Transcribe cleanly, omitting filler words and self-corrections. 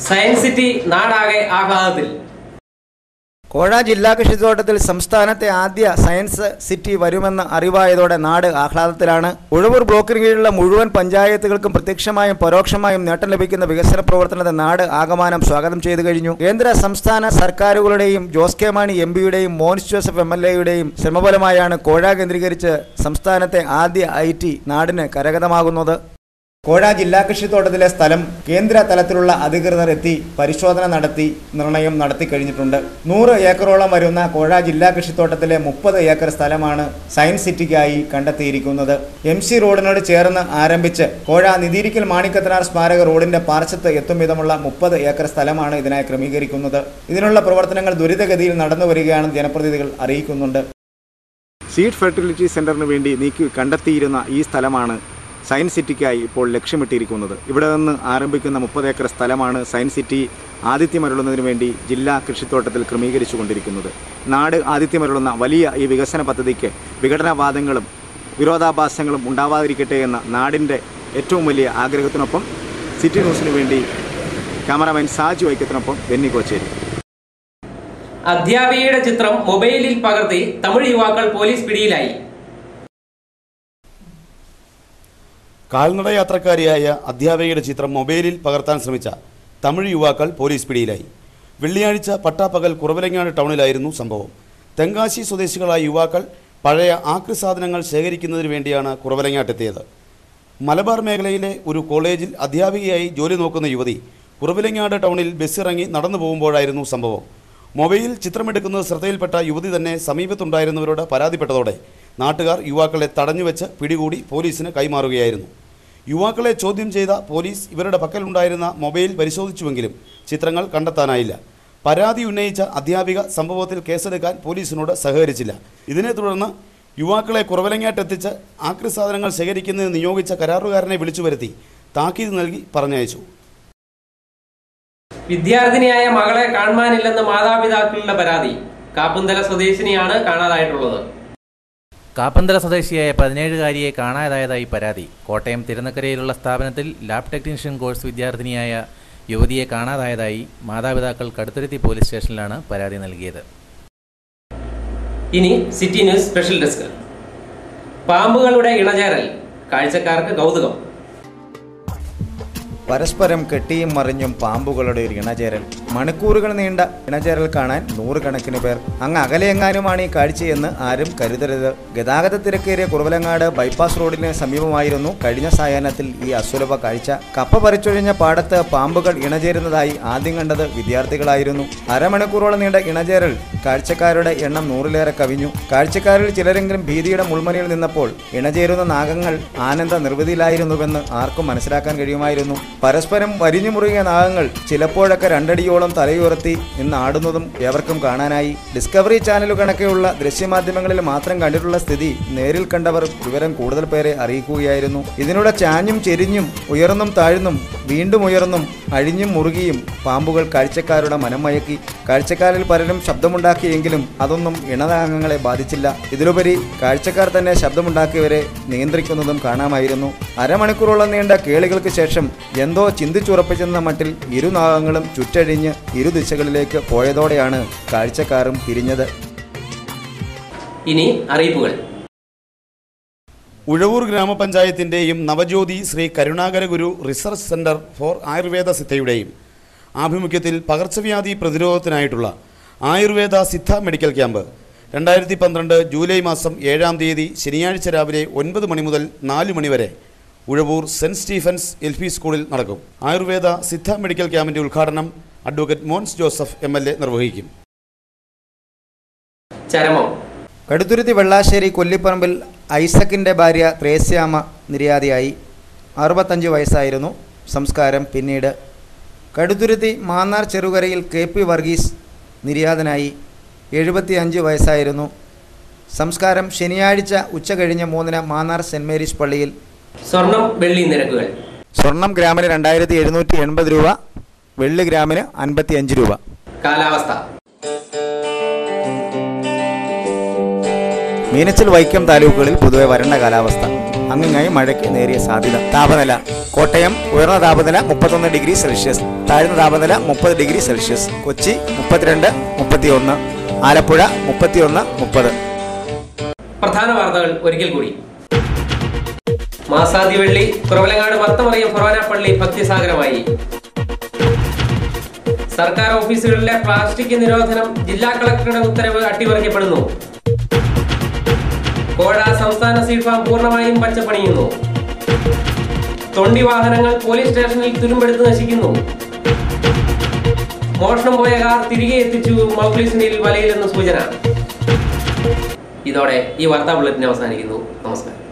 Science city നാടാകെ ആഹ്ലാദത്തിൽ. കോഴ ജില്ലാ കൃഷിത്തോട്ടത്തിൽ സംസ്ഥാനത്തെ ആദ്യ സയൻസ് സിറ്റി വരുമെന്ന് അറിവായതോടെ നാട് ആഹ്ലാദത്തിലാണ്. ഉഴവൂർ ബ്ലോക്കിന് കീഴിലുള്ള മുഴുവൻ പഞ്ചായത്തുകൾക്കും പ്രത്യക്ഷമായും പരോക്ഷമായും നേട്ടം ലഭിക്കുന്ന വികസന പ്രവർത്തനത്തെ നാട് ആകമാനം സ്വാഗതം ചെയ്തു കഴിഞ്ഞു. കേന്ദ്ര സംസ്ഥാന സർക്കാരുകളുടെയും ജോസ് കെ മാണി എംപിയുടെയും മോൻസ് ജോസഫ് MLAയുടെയും ശ്രമഫലമായാണ് കോഴ കേന്ദ്രീകരിച്ച് സംസ്ഥാനത്തെ ആദ്യ IT നാടിന് കരഗതമാകുന്നത്. കോഴ ജില്ലാ കൃഷിത്തോട്ടത്തിലെ സ്ഥലം കേന്ദ്ര തലത്തിലുള്ള അധികൃതർ എത്തി പരിശോധന നടത്തി നിർണയം നടത്തി കഴിഞ്ഞിട്ടുണ്ട്. 100 ഏക്കറോളം വരുന്ന കോഴ ജില്ലാ കൃഷിത്തോട്ടത്തിലെ 30 ഏക്കർ സ്ഥലമാണ് സയൻസ് സിറ്റിക്കായി കണ്ടെത്തിയിരിക്കുന്നത്. MC റോഡിനോട് ചേർന്ന് ആരംഭിച്ച് കോഴ നിതിരിക്കൽ മാണിക്കത്തനാർ സ്മാരക റോഡിന്റെ പാർശ്വത്ത് എത്തും വിധമുള്ള 30 ഏക്കർ സ്ഥലമാണ് ഇതിനായി ക്രമീകരിക്കുന്നത്. ഇതിനുള്ള പ്രവർത്തനങ്ങൾ ദ്രുതഗതിയിൽ നടന്നു വരികയാണെന്ന് ജനപ്രതിനിധികൾ അറിയിക്കുന്നുണ്ട്. സീഡ് ഫെർട്ടിലിറ്റി സെന്ററിന് വേണ്ടി നീക്കി കണ്ടെത്തിയിരുന്ന ഈ സ്ഥലമാണ് സയൻസ് സിറ്റിക്കായി ഇപ്പോൾ ലക്ഷ്യമിട്ടിരിക്കുന്നത്. ഇവിടെ നിന്ന് ആരംഭിക്കുന്ന 30 ഏക്കർ സ്ഥലമാണ് സയൻസ് സിറ്റി ആതിഥ്യമരുളുന്നതിന് വേണ്ടി ജില്ലാ കൃഷിത്തോട്ടത്തിൽ ക്രമീകരിച്ചു കൊണ്ടിരിക്കുന്നത്. നാട് ആതിഥ്യമരുളുന്ന വലിയ ഈ വികസന പദ്ധതിക്ക് വിഘടനവാദങ്ങളും വിരോധാഭാസങ്ങളും ഉണ്ടാവാതിരിക്കട്ടെ എന്ന നാടിൻ്റെ ഏറ്റവും വലിയ ആഗ്രഹത്തിനൊപ്പം സിറ്റി ന്യൂസിന് വേണ്ടി ക്യാമറാമാൻ സാജു ഐക്യത്തിനൊപ്പം ബെന്നി കോച്ചേരി. അധ്യാപികയുടെ ചിത്രം മൊബൈലിൽ പകർത്തി തമിഴ് യുവാക്കൾ പോലീസ് പിടിയിലായി. കാൽനട യാത്രക്കാരിയായ അധ്യാപികയുടെ ചിത്രം മൊബൈലിൽ പകർത്താൻ ശ്രമിച്ച തമിഴ് യുവാക്കൾ പോലീസ് പിടിയിലായി. വെള്ളിയാഴ്ച പട്ടാപ്പകൽ കുറവലങ്ങാട് ടൗണിലായിരുന്നു സംഭവം. തെങ്കാശി സ്വദേശികളായ യുവാക്കൾ പഴയ ആക്രി സാധനങ്ങൾ ശേഖരിക്കുന്നതിന് വേണ്ടിയാണ് കുറവലങ്ങാട്ടെത്തിയത്. മലബാർ മേഖലയിലെ ഒരു കോളേജിൽ അധ്യാപികയായി ജോലി നോക്കുന്ന യുവതി കുറവലങ്ങാട് ടൗണിൽ ബസ്സിറങ്ങി നടന്നു പോകുമ്പോഴായിരുന്നു സംഭവം. മൊബൈലിൽ ചിത്രമെടുക്കുന്നത് ശ്രദ്ധയിൽപ്പെട്ട യുവതി തന്നെ സമീപത്തുണ്ടായിരുന്നവരോട് പരാതിപ്പെട്ടതോടെ നാട്ടുകാർ യുവാക്കളെ തടഞ്ഞുവെച്ച് പിടികൂടി പോലീസിന് കൈമാറുകയായിരുന്നു. യുവാക്കളെ ചോദ്യം ചെയ്ത പോലീസ് ഇവരുടെ പക്കലുണ്ടായിരുന്ന മൊബൈൽ പരിശോധിച്ചുവെങ്കിലും ചിത്രങ്ങൾ കണ്ടെത്താനായില്ല. പരാതി ഉന്നയിച്ച അധ്യാപിക സംഭവത്തിൽ കേസെടുക്കാൻ പോലീസിനോട് സഹകരിച്ചില്ല. ഇതിനെ തുടർന്ന് യുവാക്കളെ കുറവലങ്ങാട്ടെത്തിച്ച് ആക്രി സാധനങ്ങൾ ശേഖരിക്കുന്നതിന് നിയോഗിച്ച കരാറുകാരനെ വിളിച്ചു വരുത്തി താക്കീത് നൽകി പറഞ്ഞയച്ചു. വിദ്യാർത്ഥിനിയായ മകളെ കാണാനില്ലെന്ന് മാതാപിതാക്കളുടെ പരാതി. കാപ്പന്തല സ്വദേശിനിയാണ് കാണാതായിട്ടുള്ളത്. കാപ്പന്തല സ്വദേശിയായ 17-കാരിയെ കാണാതായതായി പരാതി. കോട്ടയം തിരുനക്കരയിലുള്ള സ്ഥാപനത്തിൽ ലാബ് ടെക്നീഷ്യൻ കോഴ്സ് വിദ്യാർത്ഥിനിയായ യുവതിയെ കാണാതായതായി മാതാപിതാക്കൾ കടുത്തുരുത്തി പോലീസ് സ്റ്റേഷനിലാണ് പരാതി നൽകിയത്. ഇനി സിറ്റി ന്യൂസ് സ്പെഷ്യൽ ഡെസ്ക്. പാമ്പുകളുടെ ഇണചേരൽ കാഴ്ചക്കാർക്ക് കൗതുകം. പരസ്പരം കെട്ടിയും മറിഞ്ഞും പാമ്പുകളുടെ ഒരു ഇണചേരൽ. മണിക്കൂറുകൾ നീണ്ട ഇണചേരൽ കാണാൻ നൂറുകണക്കിന് പേർ. അങ്ങ് അകലെയെങ്ങാനുമാണ് ഈ കാഴ്ചയെന്ന് ആരും കരുതരുത്. ഗതാഗത തിരക്കേറിയ കുറവലങ്ങാട് ബൈപ്പാസ് റോഡിന് സമീപമായിരുന്നു കഴിഞ്ഞ സായാഹ്നത്തിൽ ഈ അസുലഭ കാഴ്ച. കപ്പ പറിച്ചൊഴിഞ്ഞ പാടത്ത് പാമ്പുകൾ ഇണചേരുന്നതായി ആദ്യം കണ്ടത് വിദ്യാർത്ഥികളായിരുന്നു. അരമണിക്കൂറോളം നീണ്ട ഇണചേരൽ കാഴ്ചക്കാരുടെ എണ്ണം 100-ലേറെ കവിഞ്ഞു. കാഴ്ചക്കാരിൽ ചിലരെങ്കിലും ഭീതിയുടെ മുൾമനയിൽ നിന്നപ്പോൾ ഇണചേരുന്ന നാഗങ്ങൾ ആനന്ദ നിർവൃതിയിലായിരുന്നുവെന്ന് ആർക്കും മനസ്സിലാക്കാൻ കഴിയുമായിരുന്നു. പരസ്പരം വരിഞ്ഞു മുറുകിയ നാഗങ്ങൾ ചിലപ്പോഴൊക്കെ 2 അടിയോളം തലയുയർത്തി നിന്ന് ആടുന്നതും എവർക്കും കാണാനായി. ഡിസ്കവറി ചാനൽ കണക്കെയുള്ള ദൃശ്യമാധ്യമങ്ങളിൽ മാത്രം കണ്ടിട്ടുള്ള സ്ഥിതി നേരിൽ കണ്ടവർ വിവരം കൂടുതൽ പേരെ അറിയിക്കുകയായിരുന്നു. ഇതിലൂടെ ചാഞ്ഞും ചെരിഞ്ഞും ഉയർന്നും താഴ്ന്നും വീണ്ടും ഉയർന്നും അഴിഞ്ഞും മുറുകിയും പാമ്പുകൾ കാഴ്ചക്കാരുടെ മനം മയക്കി. കാഴ്ചക്കാരിൽ പലരും ശബ്ദമുണ്ടാക്കിയെങ്കിലും അതൊന്നും ഇണനാഗങ്ങളെ ബാധിച്ചില്ല. ഇതിലുപരി കാഴ്ചക്കാർ തന്നെ ശബ്ദമുണ്ടാക്കിയവരെ നിയന്ത്രിക്കുന്നതും കാണാമായിരുന്നു. അരമണിക്കൂറോളം നീണ്ട കേളികൾക്ക് ശേഷം എന്തോ ചിന്തിച്ചുറപ്പിച്ചെന്ന മട്ടിൽ ഇരുനാഗങ്ങളും ചുറ്റഴിഞ്ഞ് ഇരുദിശകളിലേക്ക് പോയതോടെയാണ് കാഴ്ചക്കാരും പിരിഞ്ഞത്. ഇനി അറിയിപ്പുകൾ. ഉഴവൂർ ഗ്രാമപഞ്ചായത്തിൻ്റെയും Navajyothi Sree Karunakara Guru research centre for Ayurveda സിദ്ധയുടെയും ആഭിമുഖ്യത്തിൽ പകർച്ചവ്യാധി പ്രതിരോധത്തിനായിട്ടുള്ള Ayurveda Siddha medical camp 2012 July മാസം 7-ാം തീയതി ശനിയാഴ്ച രാവിലെ 9 മണി മുതൽ 4 മണി വരെ ഉഴവൂർ സെൻറ്റ് സ്റ്റീഫൻസ് LP സ്കൂളിൽ നടക്കും. ആയുർവേദ സിദ്ധ മെഡിക്കൽ ക്യാമ്പിൻ്റെ ഉദ്ഘാടനം അഡ്വക്കേറ്റ് മോൻസ് ജോസഫ് MLA നിർവഹിക്കും. ചരമം. കടുത്തുരുത്തി വെള്ളാശ്ശേരി കൊല്ലിപ്പറമ്പിൽ ഐസക്കിൻ്റെ ഭാര്യ ത്രേസ്യാമ്മ നിര്യാതയായി. 65 വയസ്സായിരുന്നു. സംസ്കാരം പിന്നീട്. കടുത്തുരുത്തി മാന്നാർ ചെറുകരയിൽ KP വർഗീസ് നിര്യാതനായി. 75 വയസ്സായിരുന്നു. സംസ്കാരം ശനിയാഴ്ച ഉച്ച കഴിഞ്ഞ് 3-ന് മാന്നാർ സെൻറ് മേരീസ് പള്ളിയിൽ. സ്വർണം വെള്ളി നിരക്കുകൾ. സ്വർണം ഗ്രാമിന് 2780 രൂപ, വെള്ളി ഗ്രാമിന് 55 രൂപ. കാലാവസ്ഥ. മീനച്ചിൽ വൈക്കം താലൂക്കുകളിൽ പൊതുവെ വരണ്ട കാലാവസ്ഥ. അങ്ങിങ്ങായി മഴയ്ക്ക് നേരിയ സാധ്യത. താപനില: കോട്ടയം ഉയർന്ന താപനില 31 ഡിഗ്രി സെൽഷ്യസ്, താഴ്ന്ന താപനില 30 ഡിഗ്രി സെൽഷ്യസ്. കൊച്ചി 32, 31. ആലപ്പുഴ 31, 30. പ്രധാന വാർത്തകൾ ഒരിക്കൽ കൂടി. മാസാദിവെള്ളി കുറവലങ്ങാട് മർത്തമറിയം ഫൊറോന പള്ളി ഭക്തിസാഗരമായി. സർക്കാർ ഓഫീസുകളിലെ പ്ലാസ്റ്റിക് നിരോധനം ജില്ലാ കളക്ടറുടെ ഉത്തരവ് അട്ടിമറിക്കപ്പെടുന്നു. കോഴ സംസ്ഥാന സീഡ് ഫാം പൂർണ്ണമായും പച്ചപ്പണിയുന്നു. തൊണ്ടി വാഹനങ്ങൾ പോലീസ് സ്റ്റേഷനിൽ തുരുമ്പെടുത്ത് നശിക്കുന്നു. മോഷണം പോയ കാർ തിരികെ എത്തിച്ചു മൗക്ലിസിനിൽ വലയിലെന്ന് സൂചന. ഇതോടെ ഈ വാർത്താ ബുള്ളറ്റിൻ അവസാനിക്കുന്നു. നമസ്കാരം.